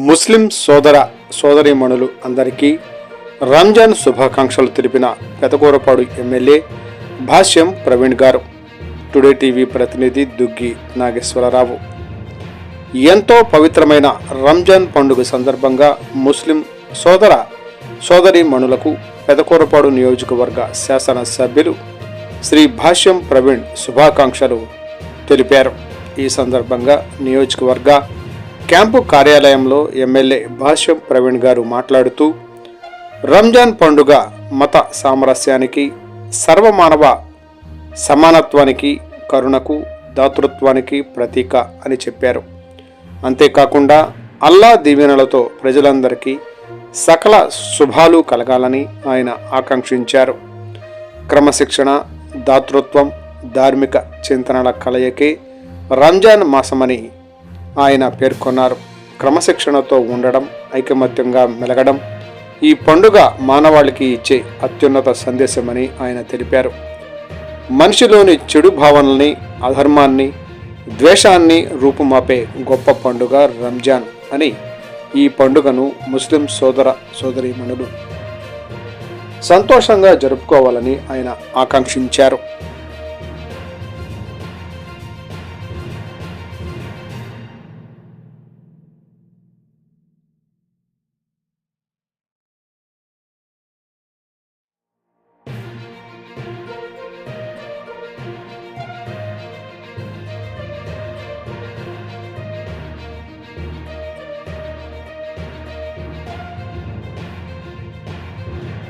ముస్లిం సోదరీమణులు అందరికీ రంజాన్ శుభాకాంక్షలు తెలిపిన పెదకూరపాడు ఎమ్మెల్యే భాష్యం ప్రవీణ్ గారు. టుడే టీవీ ప్రతినిధి దుగ్గి నాగేశ్వరరావు. ఎంతో పవిత్రమైన రంజాన్ పండుగ సందర్భంగా ముస్లిం సోదరీమణులకు పెదకూరపాడు నియోజకవర్గ శాసనసభ్యులు శ్రీ భాష్యం ప్రవీణ్ శుభాకాంక్షలు తెలిపారు. ఈ సందర్భంగా నియోజకవర్గ క్యాంపు కార్యాలయంలో ఎమ్మెల్యే భాష్యం ప్రవీణ్ గారు మాట్లాడుతూ, రంజాన్ పండుగ మత సామరస్యానికి, సర్వమానవ సమానత్వానికి, కరుణకు, దాతృత్వానికి ప్రతీక అని చెప్పారు. అంతేకాకుండా అల్లా దీవెనలతో ప్రజలందరికీ సకల శుభాలు కలగాలని ఆయన ఆకాంక్షించారు. క్రమశిక్షణ, దాతృత్వం, ధార్మిక చింతనల కలయికే రంజాన్ మాసమని ఆయన పేర్కొన్నారు. క్రమశిక్షణతో ఉండడం, ఐకమత్యంగా మెలగడం ఈ పండుగ మానవాళికి ఇచ్చే అత్యున్నత సందేశమని ఆయన తెలిపారు. మనిషిలోని చెడు భావనల్ని, అధర్మాన్ని, ద్వేషాన్ని రూపుమాపే గొప్ప పండుగ రంజాన్ అని ఈ పండుగను ముస్లిం సోదరీమణులు సంతోషంగా జరుపుకోవాలని ఆయన ఆకాంక్షించారు.